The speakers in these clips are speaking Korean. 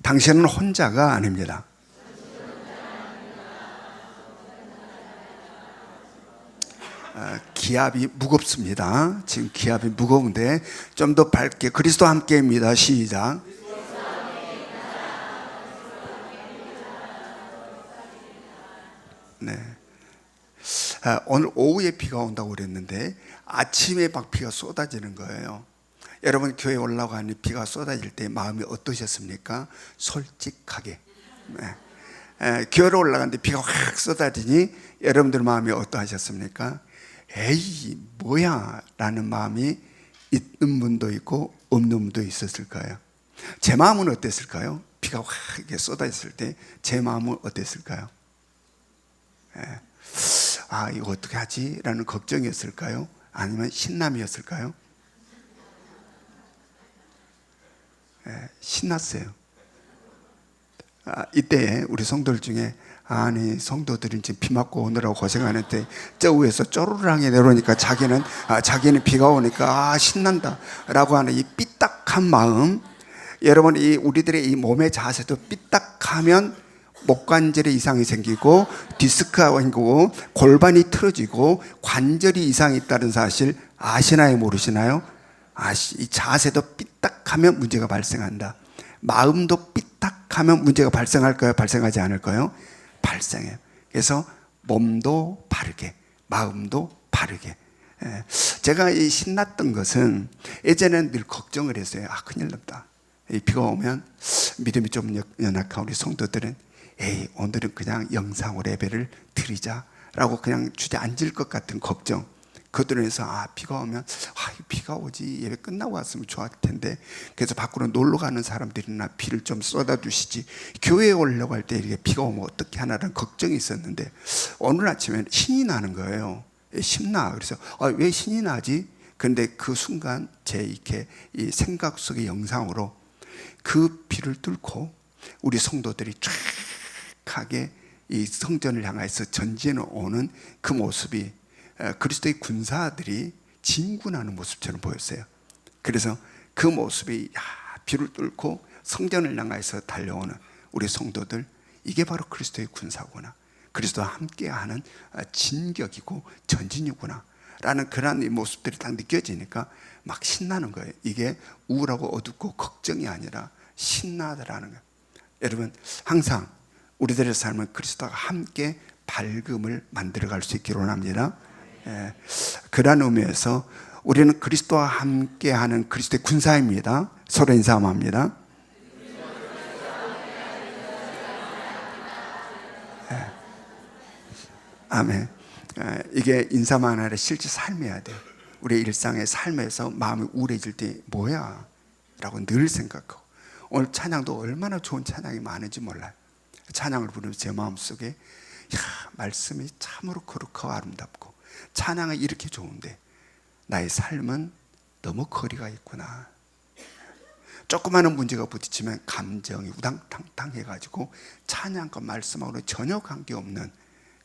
당신은 혼자가 아닙니다. 기압이 무겁습니다. 지금 기압이 무거운데 좀 더 밝게 그리스도와 함께입니다. 시작. 네. 오늘 오후에 비가 온다고 그랬는데 아침에 막 비가 쏟아지는 거예요. 여러분 교회 올라가니 비가 쏟아질 때 마음이 어떠셨습니까? 솔직하게. 교회로 올라갔는데 비가 확 쏟아지니 여러분들 마음이 어떠하셨습니까? 에이 뭐야 라는 마음이 있는 분도 있고 없는 분도 있었을 거예요. 제 마음은 어땠을까요? 비가 확 이렇게 쏟아졌을 때 제 마음은 어땠을까요? 아 이거 어떻게 하지? 라는 걱정이었을까요? 아니면 신남이었을까요? 신났어요. 이때 우리 성도들 중에 아니 성도들은 지금 비 맞고 오느라고 고생하는데 저 위에서 쪼르르하게 내려오니까 자기는 비가 오니까 신난다 라고 하는 이 삐딱한 마음, 여러분 이 우리들의 이 몸의 자세도 삐딱하면 목관절에 이상이 생기고 디스크가 생기고 골반이 틀어지고 관절이 이상이 있다는 사실 아시나요 모르시나요? 이 자세도 삐딱하면 문제가 발생한다. 마음도 삐딱하면 문제가 발생할까요? 발생하지 않을까요? 발생해요. 그래서 몸도 바르게 마음도 바르게. 제가 이 신났던 것은 예전에는 늘 걱정을 했어요. 큰일 났다. 비가 오면 믿음이 좀 연약한 우리 성도들은 에이 오늘은 그냥 영상으로 예배를 드리자라고 그냥 주저앉을 것 같은 걱정. 그들에서 비가 오면 비가 오지 예배 끝나고 왔으면 좋았을 텐데 그래서 밖으로 놀러 가는 사람들이나 비를 좀 쏟아주시지 교회에 오려고 할 때 이렇게 비가 오면 어떻게 하나라는 걱정이 있었는데 오늘 아침에 신이 나는 거예요. 신나. 그래서 왜 신이 나지? 그런데 그 순간 제 이렇게 이 생각 속의 영상으로 그 비를 뚫고 우리 성도들이 쫙하게 이 성전을 향해서 전진해 오는 그 모습이 그리스도의 군사들이 진군하는 모습처럼 보였어요. 그래서 그 모습이 비를 뚫고 성전을 향해서 달려오는 우리 성도들, 이게 바로 그리스도의 군사구나, 그리스도와 함께하는 진격이고 전진이구나 라는 그런 이 모습들이 딱 느껴지니까 막 신나는 거예요. 이게 우울하고 어둡고 걱정이 아니라 신나더라는 거예요. 여러분 항상 우리들의 삶은 그리스도와 함께 밝음을 만들어갈 수 있기를 원합니다. 그런 의미에서 우리는 그리스도와 함께하는 그리스도의 군사입니다. 서로 인사합니다. 아멘. 이게 인사만 아니라 실제 삶이어야 돼요. 우리의 일상의 삶에서 마음이 우울해질 때 뭐야? 라고 늘 생각하고, 오늘 찬양도 얼마나 좋은 찬양이 많은지 몰라요. 찬양을 부르면서 제 마음속에 말씀이 참으로 거룩하고 아름답고 찬양이 이렇게 좋은데 나의 삶은 너무 거리가 있구나. 조그마한 문제가 부딪히면 감정이 우당탕탕 해가지고 찬양과 말씀하고는 전혀 관계없는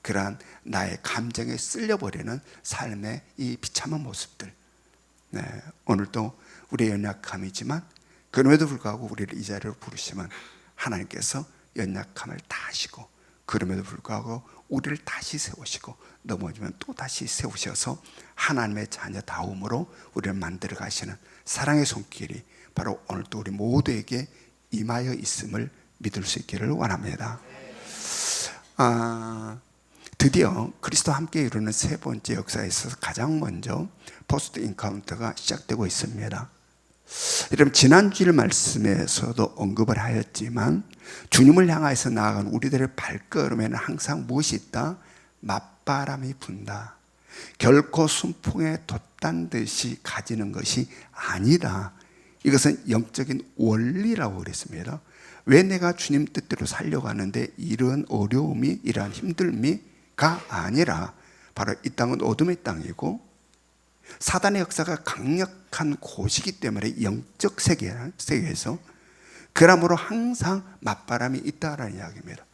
그러한 나의 감정에 쓸려버리는 삶의 이 비참한 모습들. 오늘도 우리의 연약함이지만 그럼에도 불구하고 우리를 이 자리로 부르시면 하나님께서 연약함을 다 하시고 그럼에도 불구하고 우리를 다시 세우시고 넘어지면 또 다시 세우셔서 하나님의 자녀다움으로 우리를 만들어 가시는 사랑의 손길이 바로 오늘도 우리 모두에게 임하여 있음을 믿을 수 있기를 원합니다. 드디어 그리스도와 함께 이루는 세 번째 역사에 있어서 가장 먼저 포스트 인카운터가 시작되고 있습니다. 여러분 지난주일 말씀에서도 언급을 하였지만 주님을 향해서 나아간 우리들의 발걸음에는 항상 무엇이 있다? 맞바람이 분다. 결코 순풍에 돛단 듯이 가지는 것이 아니다. 이것은 영적인 원리라고 그랬습니다. 왜 내가 주님 뜻대로 살려가는데 이런 어려움이, 이러한 힘듦이가 아니라 바로 이 땅은 어둠의 땅이고 사단의 역사가 강력한 곳이기 때문에 영적 세계에서 그러므로 항상 맞바람이 있다라는 이야기입니다.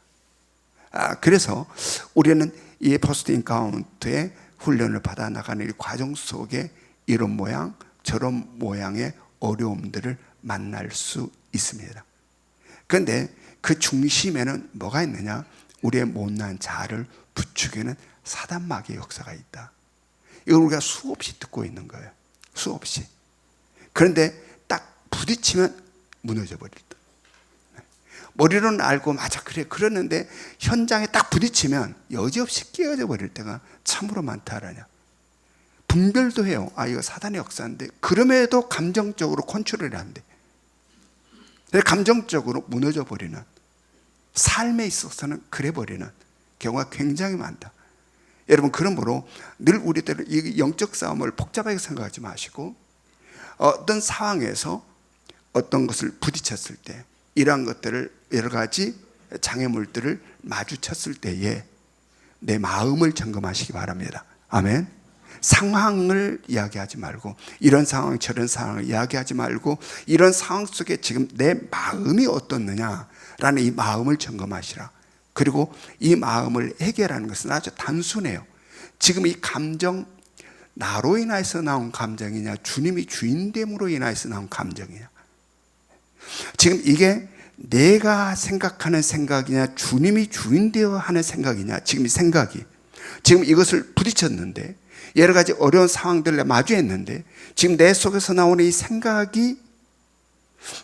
그래서 우리는 이 포스트 인카운트의 훈련을 받아 나가는 이 과정 속에 이런 모양 저런 모양의 어려움들을 만날 수 있습니다. 그런데 그 중심에는 뭐가 있느냐? 우리의 못난 자아를 부추기는 사단 마귀의 역사가 있다. 이걸 우리가 수없이 듣고 있는 거예요. 수없이. 그런데 딱 부딪히면 무너져 버릴 때. 머리로는 알고 맞아 그래 그러는데 현장에 딱 부딪히면 여지없이 깨어져 버릴 때가 참으로 많다라냐. 분별도 해요. 아 이거 사단의 역사인데 그럼에도 감정적으로 컨트롤이 안 돼. 감정적으로 무너져 버리는, 삶에 있어서는 그래 버리는 경우가 굉장히 많다. 여러분 그러므로 늘 우리들은 이 영적 싸움을 복잡하게 생각하지 마시고 어떤 상황에서 어떤 것을 부딪혔을 때 이러한 것들을 여러 가지 장애물들을 마주쳤을 때에 내 마음을 점검하시기 바랍니다. 아멘. 상황을 이야기하지 말고 이런 상황 저런 상황을 이야기하지 말고 이런 상황 속에 지금 내 마음이 어떻느냐라는 이 마음을 점검하시라. 그리고 이 마음을 해결하는 것은 아주 단순해요. 지금 이 감정 나로 인하여서 나온 감정이냐 주님이 주인됨으로 인하여서 나온 감정이냐, 지금 이게 내가 생각하는 생각이냐 주님이 주인되어 하는 생각이냐. 지금 이 생각이 지금 이것을 부딪혔는데 여러 가지 어려운 상황들을 마주했는데 지금 내 속에서 나오는 이 생각이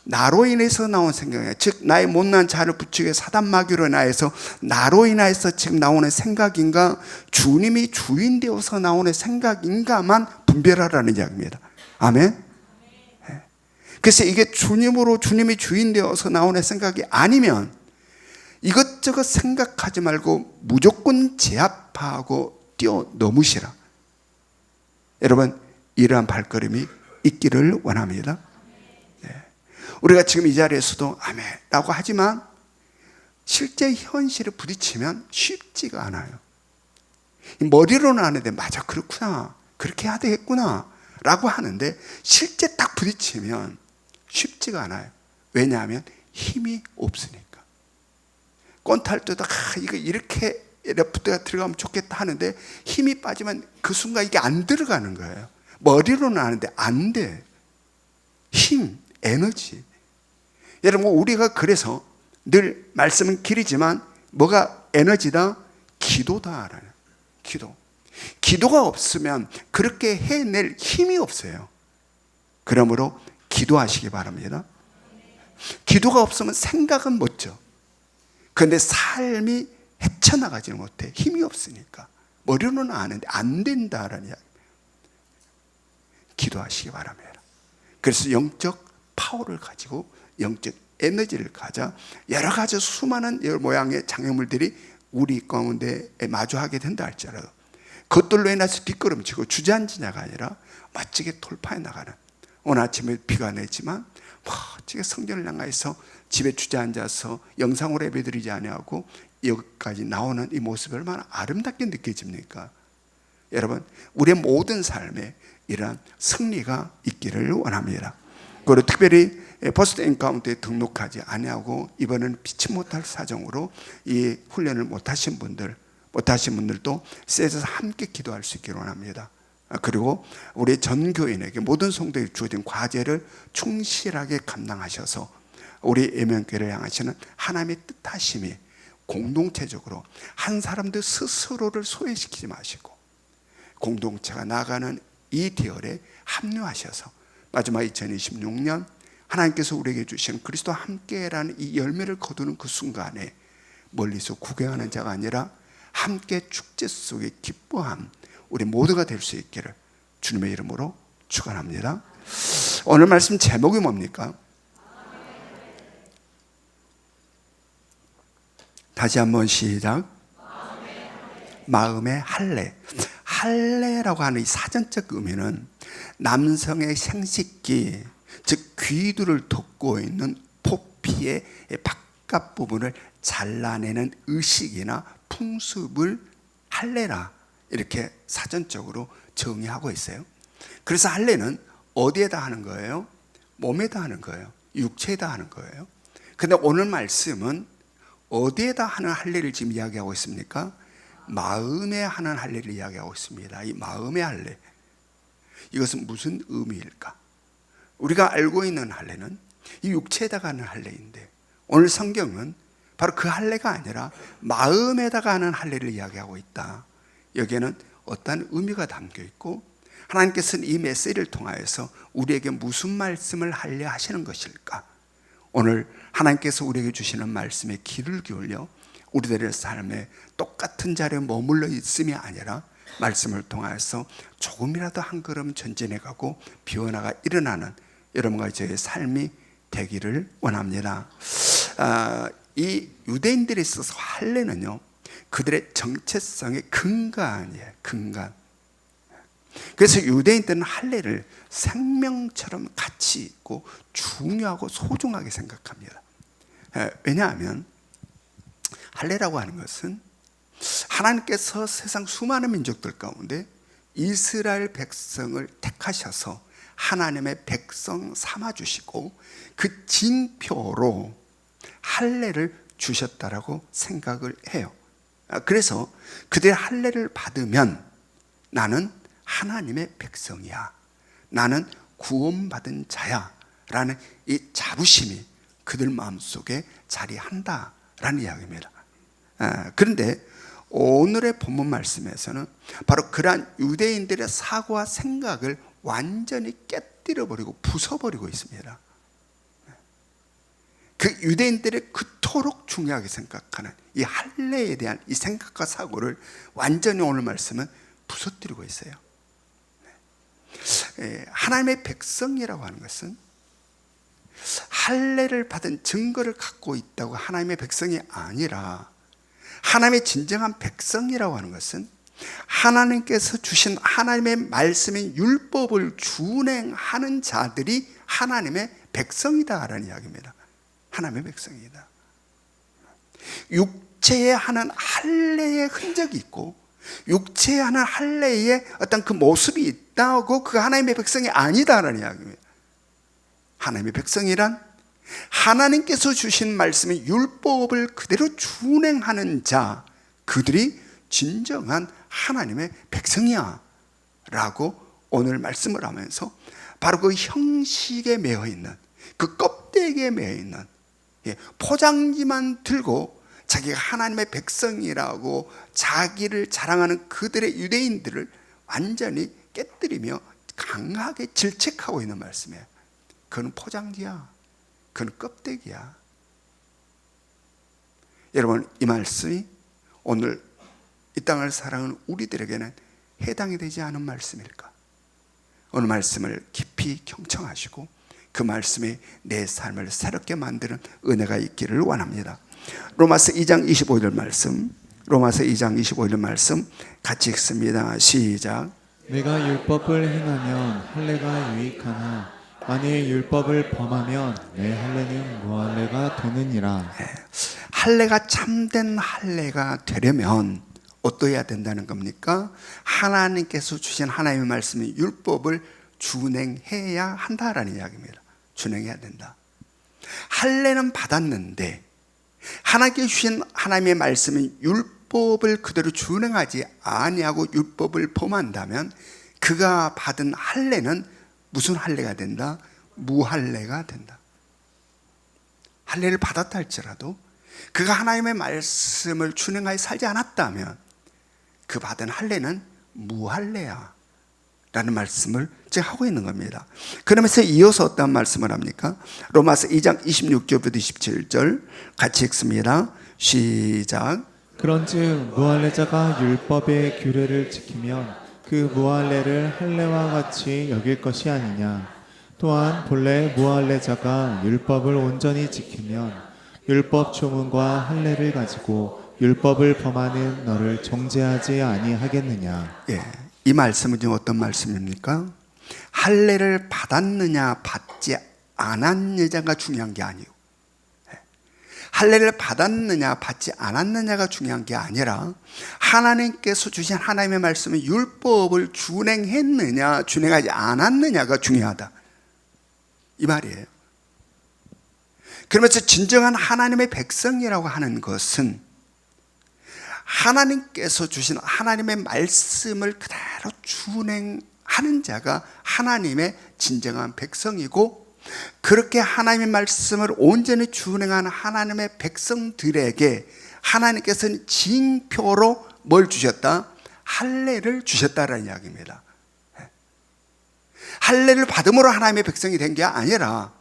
나로 인해서 나온 생각이야. 즉 나의 못난 자를 부추겨 사단 마귀로 인하여서 나로 인하여서 지금 나오는 생각인가 주님이 주인 되어서 나오는 생각인가만 분별하라는 이야기입니다. 아멘. 그래서 이게 주님으로 주님이 주인 되어서 나오는 생각이 아니면 이것저것 생각하지 말고 무조건 제압하고 뛰어넘으시라. 여러분 이러한 발걸음이 있기를 원합니다. 우리가 지금 이 자리에서도 아멘라고 하지만 실제 현실에 부딪히면 쉽지가 않아요. 머리로는 아는데 맞아 그렇구나 그렇게 해야 되겠구나 라고 하는데 실제 딱 부딪히면 쉽지가 않아요. 왜냐하면 힘이 없으니까. 꼰탈 때도 이거 이렇게 레프트가 들어가면 좋겠다 하는데 힘이 빠지면 그 순간 이게 안 들어가는 거예요. 머리로는 아는데 안 돼. 힘, 에너지. 여러분 우리가 그래서 늘 말씀은 길이지만 뭐가 에너지다? 기도다. 기도. 기도가 없으면 그렇게 해낼 힘이 없어요. 그러므로 기도하시기 바랍니다. 기도가 없으면 생각은 멋져. 그런데 삶이 헤쳐나가지 못해. 힘이 없으니까. 머리로는 아는데 안 된다라는 이야기. 기도하시기 바랍니다. 그래서 영적 파워를 가지고 영적 에너지를 가져 여러 가지 수많은 여러 모양의 장애물들이 우리 가운데 마주하게 된다 할지라도 그것들로 인해서 뒷걸음치고 주저앉으냐가 아니라 멋지게 돌파해 나가는, 오늘 아침에 비가 내지만 멋지게 성전을 향해서 집에 주저앉아서 영상으로 예배드리지 아니하고 여기까지 나오는 이 모습이 얼마나 아름답게 느껴집니까? 여러분 우리의 모든 삶에 이러한 승리가 있기를 원합니다. 그리고 특별히 버스트 엔카운트에 등록하지 아니하고 이번에는 피치 못할 사정으로 이 훈련을 못하신 분들도 셋에서 함께 기도할 수 있기를 원합니다. 그리고 우리 전 교인에게 모든 성도에게 주어진 과제를 충실하게 감당하셔서 우리 예명교회를 향하시는 하나님의 뜻하심이 공동체적으로 한 사람도 스스로를 소외시키지 마시고 공동체가 나가는 이 대열에 합류하셔서 마지막 2026년 하나님께서 우리에게 주신 그리스도와 함께라는 이 열매를 거두는 그 순간에 멀리서 구경하는 자가 아니라 함께 축제 속에 기뻐함 우리 모두가 될 수 있기를 주님의 이름으로 축원합니다. 오늘 말씀 제목이 뭡니까? 다시 한번 시작. 마음의 할례. 할례라고 하는 이 사전적 의미는 남성의 생식기, 즉 귀두를 덮고 있는 포피의 바깥 부분을 잘라내는 의식이나 풍습을 할례라 이렇게 사전적으로 정의하고 있어요. 그래서 할례는 어디에다 하는 거예요? 몸에다 하는 거예요. 육체에다 하는 거예요. 근데 오늘 말씀은 어디에다 하는 할례를 지금 이야기하고 있습니까? 마음에 하는 할례를 이야기하고 있습니다. 이 마음의 할례, 이것은 무슨 의미일까? 우리가 알고 있는 할례는 이 육체에다가 하는 할례인데 오늘 성경은 바로 그 할례가 아니라 마음에다가 하는 할례를 이야기하고 있다. 여기에는 어떤 의미가 담겨 있고 하나님께서는 이 메시지를 통하여서 우리에게 무슨 말씀을 하려 하시는 것일까? 오늘 하나님께서 우리에게 주시는 말씀에 귀를 기울여 우리들의 삶에 똑같은 자리에 머물러 있음이 아니라 말씀을 통하여서 조금이라도 한 걸음 전진해 가고 변화가 일어나는 여러분과 저의 삶이 되기를 원합니다. 이 유대인들에 있어서 할례는요, 그들의 정체성의 근간이에요. 근간. 그래서 유대인들은 할례를 생명처럼 가치 있고 중요하고 소중하게 생각합니다. 왜냐하면 할례라고 하는 것은 하나님께서 세상 수많은 민족들 가운데 이스라엘 백성을 택하셔서 하나님의 백성 삼아주시고 그 징표로 할례를 주셨다라고 생각을 해요. 그래서 그들의 할례를 받으면 나는 하나님의 백성이야, 나는 구원받은 자야 라는 이 자부심이 그들 마음속에 자리한다라는 이야기입니다. 그런데 오늘의 본문 말씀에서는 바로 그러한 유대인들의 사고와 생각을 완전히 깨뜨려버리고 부숴버리고 있습니다. 그 유대인들이 그토록 중요하게 생각하는 이 할례에 대한 이 생각과 사고를 완전히 오늘 말씀은 부서뜨리고 있어요. 하나님의 백성이라고 하는 것은 할례를 받은 증거를 갖고 있다고 하나님의 백성이 아니라, 하나님의 진정한 백성이라고 하는 것은 하나님께서 주신 하나님의 말씀인 율법을 준행하는 자들이 하나님의 백성이다라는 이야기입니다. 하나님의 백성이다. 육체에 하는 할례의 흔적이 있고 육체에 하는 할례의 어떤 그 모습이 있다고 그 하나님의 백성이 아니다라는 이야기입니다. 하나님의 백성이란 하나님께서 주신 말씀의 율법을 그대로 준행하는 자, 그들이 진정한 하나님의 백성이야 라고 오늘 말씀을 하면서 바로 그 형식에 매여 있는, 그 껍데기에 매여 있는 포장지만 들고 자기가 하나님의 백성이라고 자기를 자랑하는 그들의 유대인들을 완전히 깨뜨리며 강하게 질책하고 있는 말씀이에요. 그건 포장지야, 그건 껍데기야. 여러분, 이 말씀이 오늘 이 땅을 사랑하는 우리들에게는 해당이 되지 않은 말씀일까? 오늘 말씀을 깊이 경청하시고 그 말씀이 내 삶을 새롭게 만드는 은혜가 있기를 원합니다. 로마서 2장 25절 말씀, 로마서 2장 25절 말씀 같이 읽습니다. 시작. 내가 율법을 행하면 할례가 유익하나 만일 율법을 범하면 내 할례는 무할례가 되느니라. 할례가 참된 할례가 되려면 어떠해야 된다는 겁니까? 하나님께서 주신 하나님의 말씀이 율법을 준행해야 한다라는 이야기입니다. 준행해야 된다. 할례는 받았는데 하나님께 주신 하나님의 말씀인 율법을 그대로 준행하지 아니하고 율법을 범한다면 그가 받은 할례는 무슨 할례가 된다? 무할례가 된다. 할례를 받았다 할지라도 그가 하나님의 말씀을 준행하여 살지 않았다면 그 받은 할례는 무할례야 라는 말씀을 지금 하고 있는 겁니다. 그러면서 이어서 어떤 말씀을 합니까? 로마서 2장 26절부터 27절 같이 읽습니다. 시작. 그런즉 무할례자가 율법의 규례를 지키면 그 무할례를 할례와 같이 여길 것이 아니냐. 또한 본래 무할례자가 율법을 온전히 지키면 율법 조문과 할례를 가지고 율법을 범하는 너를 정죄하지 아니하겠느냐. 이 말씀은 지금 어떤 말씀입니까? 할례를 받았느냐 받지 않았느냐가 중요한 게 아니고, 할례를 받았느냐 받지 않았느냐가 중요한 게 아니라 하나님께서 주신 하나님의 말씀은 율법을 준행했느냐 준행하지 않았느냐가 중요하다, 이 말이에요. 그러면서 진정한 하나님의 백성이라고 하는 것은 하나님께서 주신 하나님의 말씀을 그대로 준행하는 자가 하나님의 진정한 백성이고, 그렇게 하나님의 말씀을 온전히 준행하는 하나님의 백성들에게 하나님께서는 징표로 뭘 주셨다? 할례를 주셨다라는 이야기입니다. 할례를 받음으로 하나님의 백성이 된 게 아니라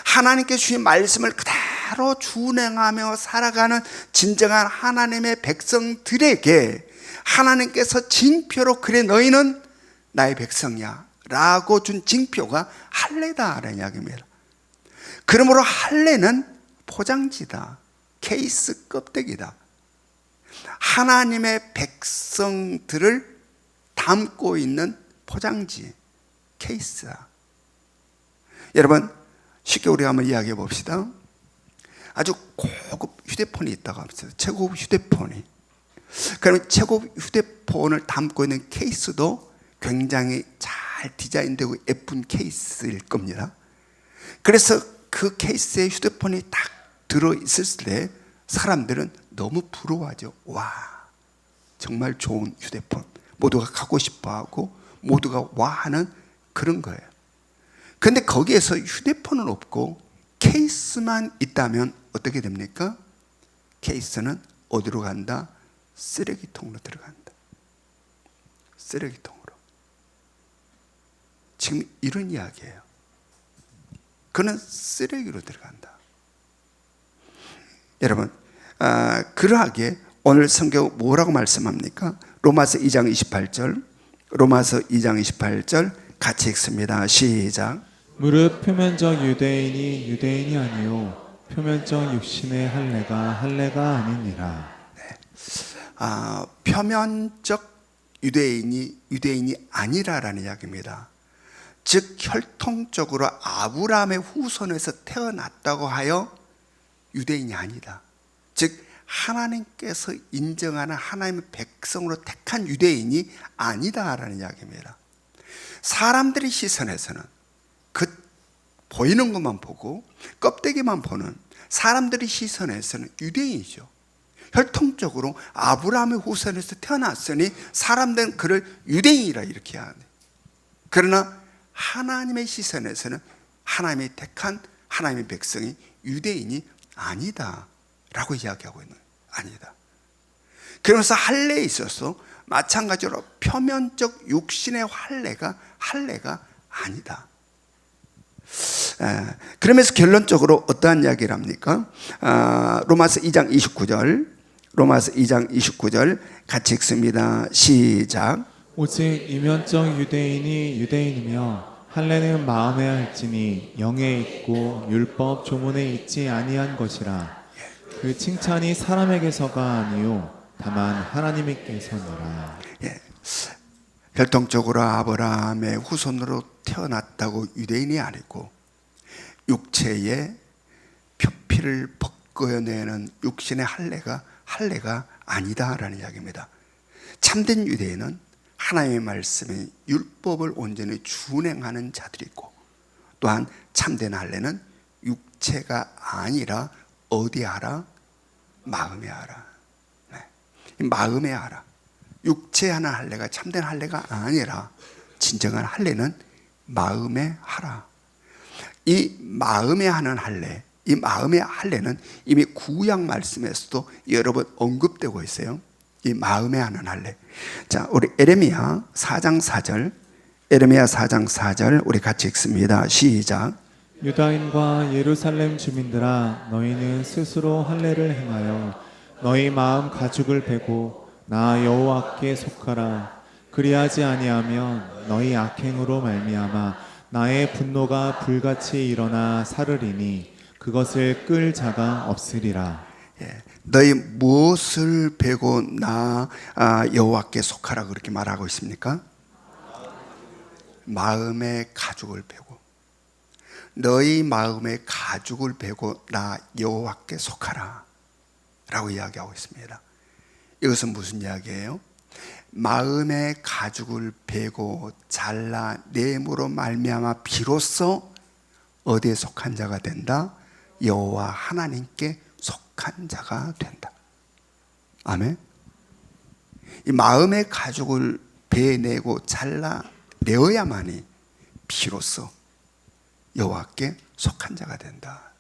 하나님께서 주신 말씀을 그대로 준행하며 살아가는 진정한 하나님의 백성들에게 하나님께서 징표로 그래 너희는 나의 백성이야 라고 준 징표가 할례다라는 이야기입니다. 그러므로 할례는 포장지다, 케이스 껍데기다. 하나님의 백성들을 담고 있는 포장지, 케이스다. 여러분, 쉽게 우리가 한번 이야기해 봅시다. 아주 고급 휴대폰이 있다고 합시다. 최고급 휴대폰이. 그러면 최고급 휴대폰을 담고 있는 케이스도 굉장히 잘 디자인되고 예쁜 케이스일 겁니다. 그래서 그 케이스에 휴대폰이 딱 들어있을 때 사람들은 너무 부러워하죠. 와, 정말 좋은 휴대폰. 모두가 갖고 싶어 하고 모두가 와 하는 그런 거예요. 근데 거기에서 휴대폰은 없고 케이스만 있다면 어떻게 됩니까? 케이스는 어디로 간다? 쓰레기통으로 들어간다. 쓰레기통으로. 지금 이런 이야기예요. 그는 쓰레기로 들어간다. 여러분, 그러하게 오늘 성경 뭐라고 말씀합니까? 로마서 2장 28절, 로마서 2장 28절 같이 읽습니다. 시작. 무릇 표면적 유대인이 유대인이 아니요 표면적 육신의 할례가 아니니라. 표면적 유대인이 아니라라는 이야기입니다. 즉 혈통적으로 아브라함의 후손에서 태어났다고 하여 유대인이 아니다. 즉 하나님께서 인정하는 하나님의 백성으로 택한 유대인이 아니다라는 이야기입니다. 사람들의 시선에서는 그 보이는 것만 보고 껍데기만 보는 사람들의 시선에서는 유대인이죠. 혈통적으로 아브라함의 후손에서 태어났으니 사람들은 그를 유대인이라 이렇게 하네. 그러나 하나님의 시선에서는 하나님이 택한 하나님의 백성이 유대인이 아니다 라고 이야기하고 있는 거예요. 아니다. 그러면서 할례에 있어서 마찬가지로 표면적 육신의 할례가 아니다. 그러면서 결론적으로 어떠한 이야기를 합니까? 로마서 2장 29절 같이 읽습니다. 시작. 오직 이면적 유대인이 유대인이며 할례는 마음에 할지니 영에 있고 율법 조문에 있지 아니한 것이라. 그 칭찬이 사람에게서가 아니요 다만 하나님께서니라. 혈통적으로 아브라함의 후손으로 태어났다고 유대인이 아니고 육체의 표피를 벗겨내는 육신의 할례가 아니다라는 이야기입니다. 참된 유대인은 하나님의 말씀에 율법을 온전히 준행하는 자들이 있고 또한 참된 할례는 육체가 아니라 어디 하라? 마음에 하라. 마음에 하라. 육체에 하는 할례가 참된 할례가 아니라 진정한 할례는 마음에 하라. 이 마음에 하는 할례, 이 마음의 할례는 이미 구약 말씀에서도 여러 번 언급되고 있어요. 이 마음에 하는 할례. 자, 우리 에레미야 4장 4절 우리 같이 읽습니다. 시작. 유다인과 예루살렘 주민들아 너희는 스스로 할례를 행하여 너희 마음 가죽을 베고 나 여호와께 속하라. 그리하지 아니하면 너희 악행으로 말미암아 나의 분노가 불같이 일어나 사르리니 그것을 끌 자가 없으리라. 너희 무엇을 베고 나 여호와께 속하라 그렇게 말하고 있습니까? 마음의 가죽을 베고 너희 마음의 가죽을 베고 나 여호와께 속하라 라고 이야기하고 있습니다. 이것은 무슨 이야기예요? 마음의 가죽을 베고 잘라냄으로 말미암아 비로소 어디에 속한 자가 된다? 여호와 하나님께 속한 자가 된다. 아멘. 이 마음의 가죽을 베내고 잘라내어야만이 비로소 여호와께 속한 자가 된다.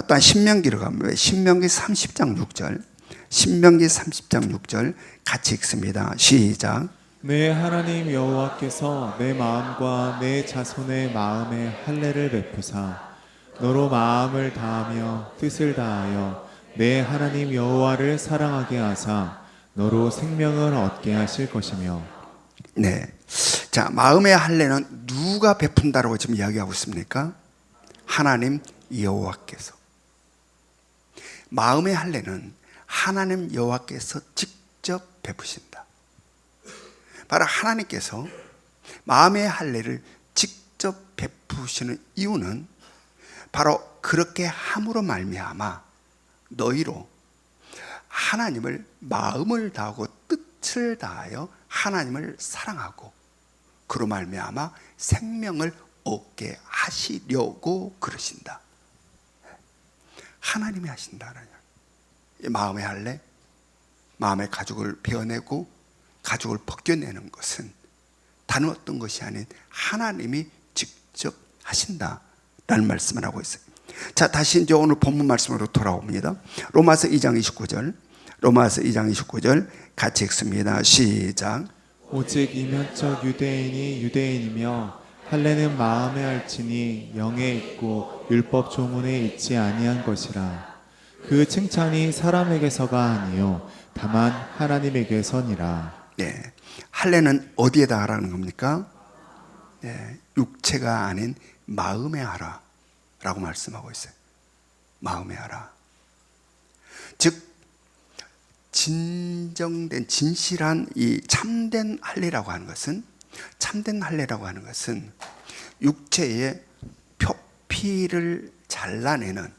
또한 신명기로 가면 신명기 30장 6절, 신명기 30장 6절 같이 읽습니다. 시작. 내 하나님 여호와께서 내 마음과 내 자손의 마음에 할례를 베푸사 너로 마음을 다하며 뜻을 다하여 내 하나님 여호와를 사랑하게 하사 너로 생명을 얻게 하실 것이며. 네. 자, 마음의 할례는 누가 베푼다라고 지금 이야기하고 있습니까? 하나님 여호와께서. 마음의 할례는 하나님 여호와께서 직접 베푸신다. 바로 하나님께서 마음의 할례를 직접 베푸시는 이유는 바로 그렇게 함으로 말미암아 너희로 하나님을 마음을 다하고 뜻을 다하여 하나님을 사랑하고 그로 말미암아 생명을 얻게 하시려고 그러신다. 하나님이 하신다는 이야기. 마음의 할례, 마음의 가죽을 베어내고 가죽을 벗겨내는 것은 다른 어떤 것이 아닌 하나님이 직접 하신다라는 말씀을 하고 있어요. 자, 다시 이제 오늘 본문 말씀으로 돌아옵니다. 로마서 2장 29절, 로마서 2장 29절 같이 읽습니다. 시작. 오직 이면적 유대인이 유대인이며 할례는 마음에 할지니 영에 있고 율법 조문에 있지 아니한 것이라. 그 칭찬이 사람에게서가 아니요 다만 하나님에게서니라. 네, 할례는 어디에다 하라는 겁니까? 네, 육체가 아닌 마음에 하라라고 말씀하고 있어요. 마음에 하라. 즉 진정된 진실한 이 참된 할례라고 하는 것은 육체의 표피를 잘라내는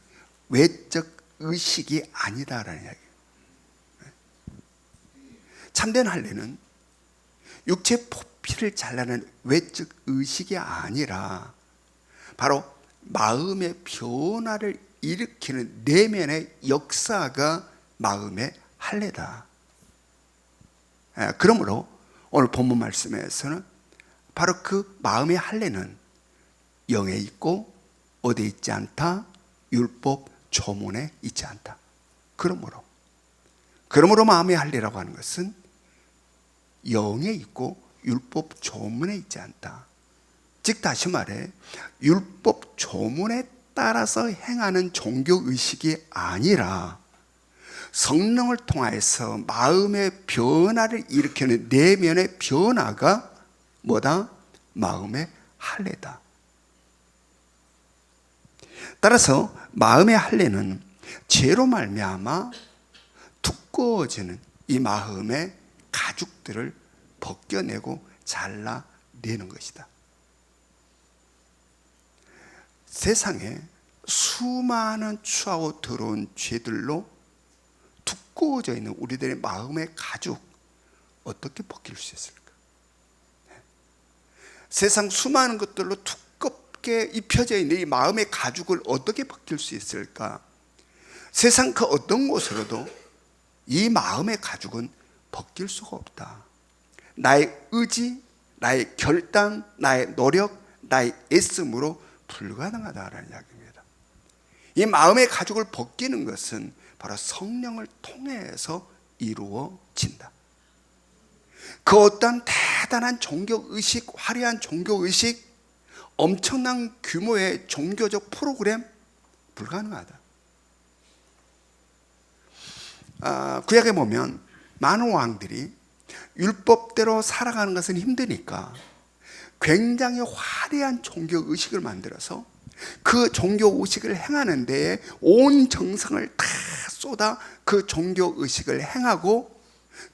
외적 의식이 아니다라는 이야기예요. 참된 할례는 육체 표피를 잘라내는 외적 의식이 아니라 바로 마음의 변화를 일으키는 내면의 역사가 마음의 할례다. 그러므로 오늘 본문 말씀에서는 바로 그 마음의 할례는 영에 있고 어디에 있지 않다? 율법 조문에 있지 않다. 그러므로 마음의 할례라고 하는 것은 영에 있고 율법 조문에 있지 않다. 즉 다시 말해 율법 조문에 따라서 행하는 종교의식이 아니라 성령을 통하여서 마음의 변화를 일으키는 내면의 변화가 뭐다? 마음의 할례다. 따라서 마음의 할례는 죄로 말미암아 두꺼워지는 이 마음의 가죽들을 벗겨내고 잘라내는 것이다. 세상에 수많은 추하고 더러운 죄들로 두꺼워져 있는 우리들의 마음의 가죽 어떻게 벗길 수 있을까? 세상 수많은 것들로 두껍게 입혀져 있는 이 마음의 가죽을 어떻게 벗길 수 있을까? 세상 그 어떤 곳으로도 이 마음의 가죽은 벗길 수가 없다. 나의 의지, 나의 결단, 나의 노력, 나의 애씀으로 불가능하다라는 이야기입니다. 이 마음의 가죽을 벗기는 것은 바로 성령을 통해서 이루어진다. 그 어떤 대단한 종교의식, 화려한 종교의식, 엄청난 규모의 종교적 프로그램 불가능하다. 구약에 보면 많은 왕들이 율법대로 살아가는 것은 힘드니까 굉장히 화려한 종교의식을 만들어서 그 종교의식을 행하는 데에 온 정성을 다 쏟아 그 종교의식을 행하고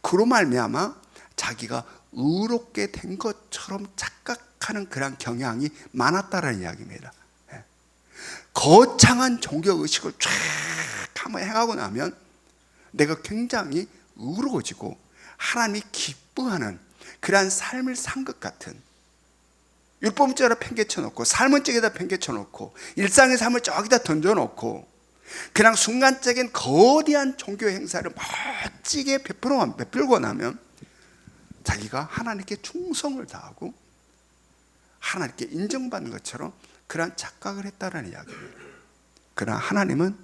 그로 말미암아 자기가 의롭게 된 것처럼 착각하는 그런 경향이 많았다는 이야기입니다. 거창한 종교의식을 쫙 한번 행하고 나면 내가 굉장히 의로워지고 하나님이 기뻐하는 그러한 삶을 산 것 같은, 율법적으로 팽개쳐놓고 삶은 쪽에다 팽개쳐놓고 일상의 삶을 저기다 던져놓고 그냥 순간적인 거대한 종교 행사를 멋지게 베풀고 나면 자기가 하나님께 충성을 다하고 하나님께 인정받는 것처럼 그러한 착각을 했다라는 이야기입니다. 그러나 하나님은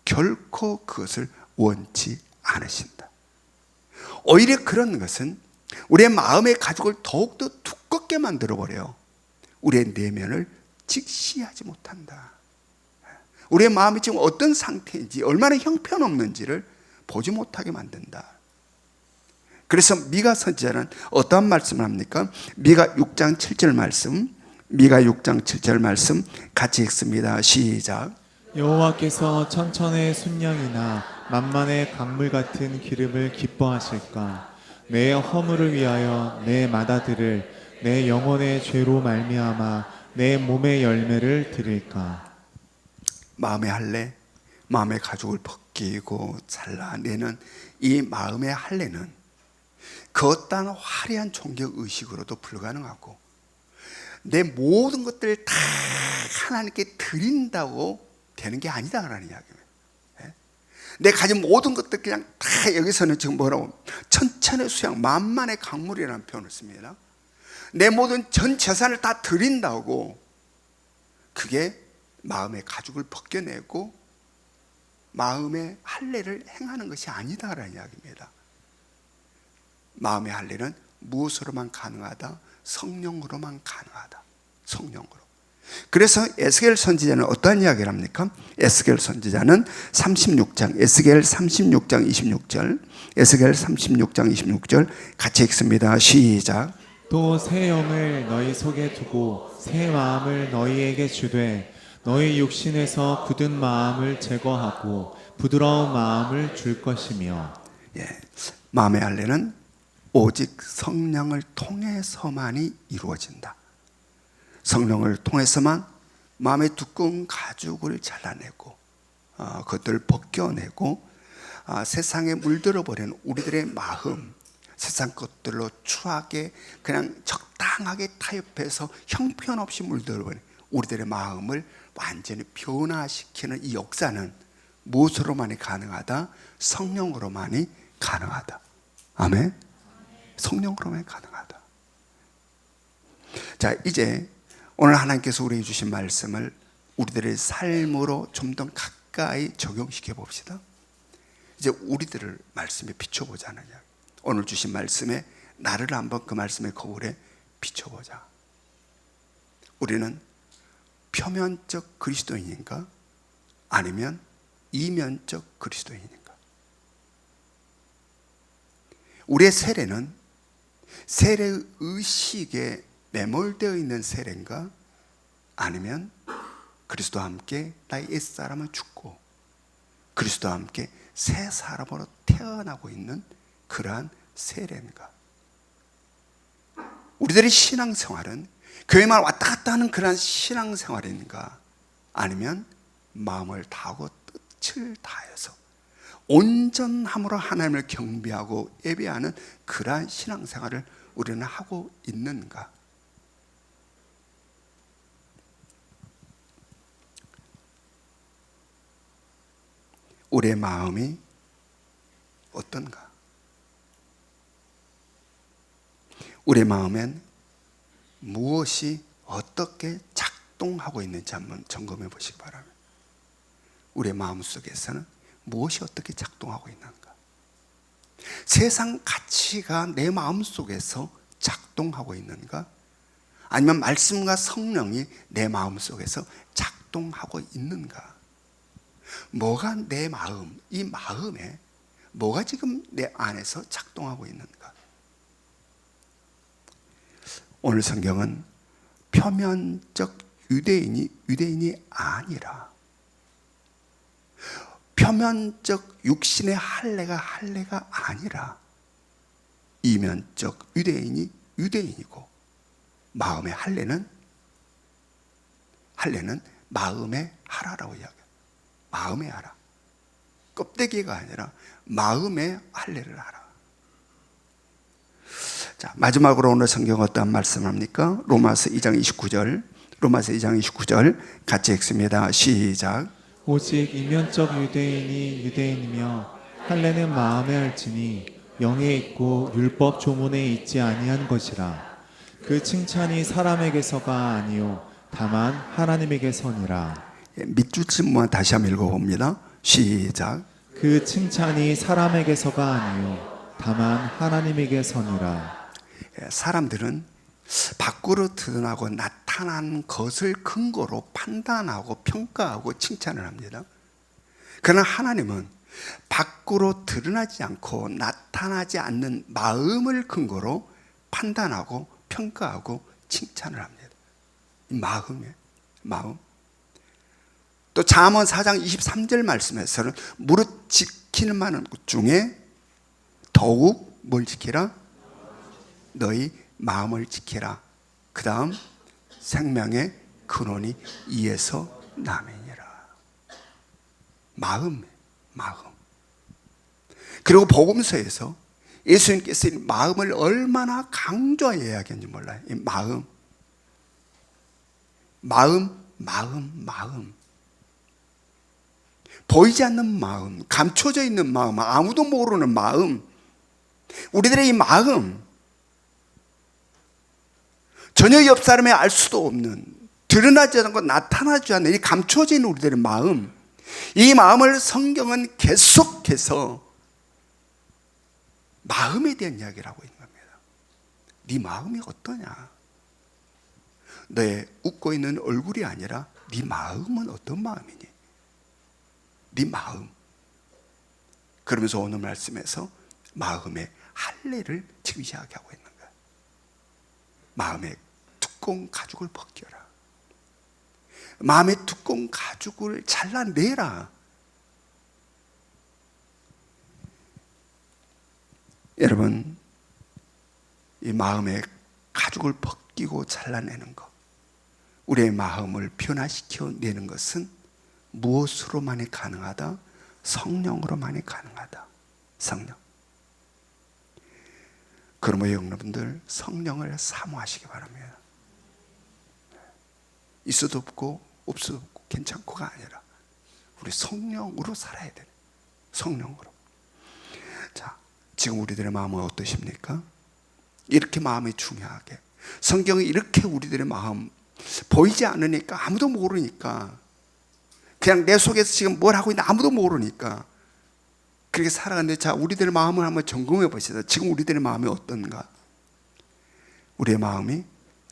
결코 그것을 원치 않으신다. 오히려 그런 것은 우리의 마음의 가죽을 더욱더 두껍게 만들어버려요. 우리의 내면을 직시하지 못한다. 우리의 마음이 지금 어떤 상태인지, 얼마나 형편없는지를 보지 못하게 만든다. 그래서 미가 선지자는 어떠한 말씀을 합니까? 미가 6장 7절 말씀, 미가 6장 7절 말씀 같이 읽습니다. 시작. 여호와께서 천천의 순양이나 만만의 강물 같은 기름을 기뻐하실까? 내 허물을 위하여 내 맏아들을 내 영혼의 죄로 말미암아 내 몸의 열매를 드릴까? 마음의 할례, 마음의 가죽을 벗기고 잘라내는 이 마음의 할례는 그 어떠한 화려한 종교 의식으로도 불가능하고, 내 모든 것들을 다 하나님께 드린다고 되는 게 아니다라는 이야기입니다. 내 가진 모든 것들 그냥 다, 여기서는 지금 뭐라고, 천천의 수양, 만만의 강물이라는 표현을 씁니다. 내 모든 전 재산을 다 드린다고, 그게 마음의 가죽을 벗겨내고 마음의 할례를 행하는 것이 아니다라는 이야기입니다. 마음의 할례는 무엇으로만 가능하다? 성령으로만 가능하다. 성령으로. 그래서 에스겔 선지자는 어떠한 이야기를 합니까? 에스겔 선지자는 36장, 에스겔 36장 26절, 에스겔 36장 26절 같이 읽습니다. 시작. 또 새 영을 너희 속에 두고 새 마음을 너희에게 주되 너희 육신에서 굳은 마음을 제거하고 부드러운 마음을 줄 것이며. 마음의 할례는 오직 성령을 통해서만이 이루어진다. 성령을 통해서만 마음의 두꺼운 가죽을 잘라내고 그것들을 벗겨내고 세상에 물들어 버린 우리들의 마음, 세상 것들로 추하게 그냥 적당하게 타협해서 형편없이 물들어 버린 우리들의 마음을 완전히 변화시키는 이 역사는 무엇으로만이 가능하다? 성령으로만이 가능하다. 아멘. 성령으로만이 가능하다. 자, 이제 오늘 하나님께서 우리에게 주신 말씀을 우리들의 삶으로 좀 더 가까이 적용시켜 봅시다. 이제 우리들을 말씀에 비춰보자는 이야기. 오늘 주신 말씀에 나를 한번 그 말씀의 거울에 비춰보자. 우리는 표면적 그리스도인인가? 아니면 이면적 그리스도인인가? 우리의 세례는 세례 의식에 매몰되어 있는 세례인가? 아니면 그리스도와 함께 나의 옛사람은 죽고 그리스도와 함께 새 사람으로 태어나고 있는 그러한 세례인가? 우리들의 신앙생활은 교회만 왔다 갔다 하는 그러한 신앙생활인가? 아니면 마음을 다하고 뜻을 다해서 온전함으로 하나님을 경배하고 예배하는 그러한 신앙생활을 우리는 하고 있는가? 우리의 마음이 어떤가? 우리의 마음엔 무엇이 어떻게 작동하고 있는지 한번 점검해 보시기 바랍니다. 우리의 마음 속에서는 무엇이 어떻게 작동하고 있는가? 세상 가치가 내 마음 속에서 작동하고 있는가? 아니면 말씀과 성령이 내 마음 속에서 작동하고 있는가? 뭐가 내 마음, 이 마음에 뭐가 지금 내 안에서 작동하고 있는가? 오늘 성경은 표면적 유대인이 아니라 표면적 육신의 할례가 아니라 이면적 유대인이 유대인이고 마음의 할례는 마음의 하라라고 이야기해요. 마음의 하라. 껍데기가 아니라 마음의 할례를 하라. 자, 마지막으로 오늘 성경 어떤 말씀을 합니까? 로마서 2장 29절 같이 읽습니다. 시작. 오직 이면적 유대인이 유대인이며 할례는 마음에 할지니 영에 있고 율법 조문에 있지 아니한 것이라. 그 칭찬이 사람에게서가 아니요 다만 하나님에게서니라. 밑줄 친구만 다시 한번 읽어봅니다. 시작. 그 칭찬이 사람에게서가 아니요 다만 하나님에게서니라. 사람들은 밖으로 드러나고 나타난 것을 근거로 판단하고 평가하고 칭찬을 합니다. 그러나 하나님은 밖으로 드러나지 않고 나타나지 않는 마음을 근거로 판단하고 평가하고 칭찬을 합니다. 이 마음이에요. 마음. 또 잠언 4장 23절 말씀에서는 무릇 지키는 많은 것 중에 더욱 뭘 지키라? 너희 마음을 지키라. 그 다음 생명의 근원이 이에서 남이니라. 마음. 그리고 복음서에서 예수님께서 이 마음을 얼마나 강조하여 이야기했는지 몰라요. 이 마음. 보이지 않는 마음, 감춰져 있는 마음, 아무도 모르는 마음. 우리들의 이 마음, 전혀 옆 사람이 알 수도 없는, 드러나지 않고 나타나지 않는 이 감춰져 있는 우리들의 마음, 이 마음을 성경은 계속해서 마음에 대한 이야기를 하고 있는 겁니다. 네 마음이 어떠냐? 너의 웃고 있는 얼굴이 아니라 네 마음은 어떤 마음이니? 네 마음. 그러면서 오늘 말씀에서 마음의 할례를 지금 이야기하고 있는 거야. 마음의 두꺼운 가죽을 벗겨라. 마음의 두꺼운 가죽을 잘라내라. 여러분, 이 마음의 가죽을 벗기고 잘라내는 것, 우리의 마음을 변화시켜 내는 것은 무엇으로만이 가능하다? 성령으로만이 가능하다. 성령. 그러므로 여러분들 성령을 사모하시기 바랍니다. 있어도 없고 없어도 없고 괜찮고가 아니라 우리 성령으로 살아야 돼요. 성령으로. 자, 지금 우리들의 마음은 어떠십니까? 이렇게 마음이 중요하게, 성경이 이렇게 우리들의 마음 보이지 않으니까, 아무도 모르니까, 그냥 내 속에서 지금 뭘 하고 있나 아무도 모르니까 그렇게 살아가는데, 자, 우리들의 마음을 한번 점검해 보시다. 지금 우리들의 마음이 어떤가? 우리의 마음이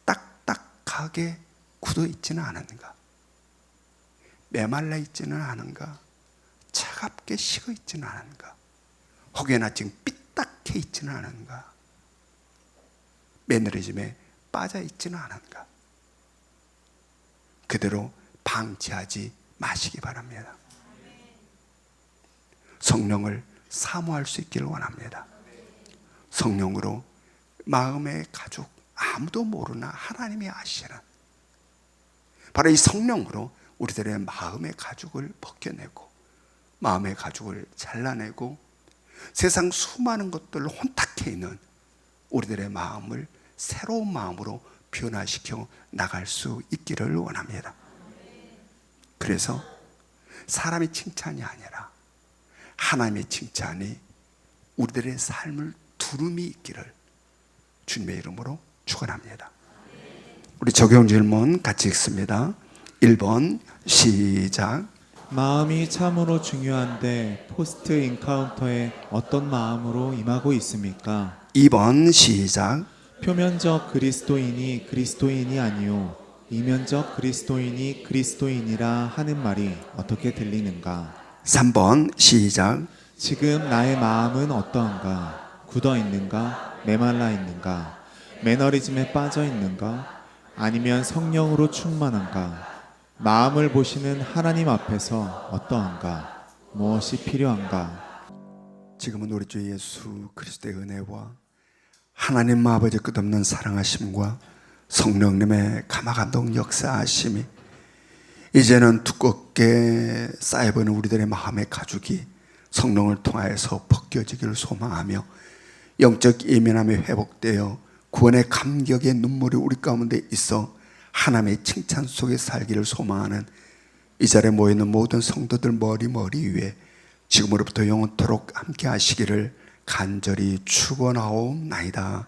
딱딱하게 굳어 있지는 않은가? 메말라 있지는 않은가? 차갑게 식어 있지는 않은가? 혹여나 지금 삐딱해 있지는 않은가? 매너리즘에 빠져 있지는 않은가? 그대로 방치하지 마시기 바랍니다. 성령을 사모할 수 있기를 원합니다. 성령으로 마음의 가죽, 아무도 모르나 하나님이 아시는, 바로 이 성령으로 우리들의 마음의 가죽을 벗겨내고 마음의 가죽을 잘라내고 세상 수많은 것들로 혼탁해 있는 우리들의 마음을 새로운 마음으로 변화시켜 나갈 수 있기를 원합니다. 그래서 사람의 칭찬이 아니라 하나님의 칭찬이 우리들의 삶을 두름이 있기를 주님의 이름으로 축원합니다. 우리 적용 질문 같이 읽습니다. 1번 시작. 마음이 참으로 중요한데 포스트 인카운터에 어떤 마음으로 임하고 있습니까? 2번 시작. 표면적 그리스도인이 그리스도인이 아니요 이면적 그리스도인이 그리스도인이라 하는 말이 어떻게 들리는가? 3번 시작. 지금 나의 마음은 어떠한가? 굳어 있는가? 메말라 있는가? 매너리즘에 빠져 있는가? 아니면 성령으로 충만한가? 마음을 보시는 하나님 앞에서 어떠한가? 무엇이 필요한가? 지금은 우리 주 예수 그리스도의 은혜와 하나님 아버지 끝없는 사랑하심과 성령님의 감화감동 역사하심이 이제는 두껍게 쌓여버린 우리들의 마음의 가죽이 성령을 통하여서 벗겨지기를 소망하며 영적 예민함이 회복되어 구원의 감격의 눈물이 우리 가운데 있어 하나님의 칭찬 속에 살기를 소망하는 이 자리에 모여있는 모든 성도들 머리 위에 지금으로부터 영원토록 함께 하시기를 간절히 축원하옵나이다.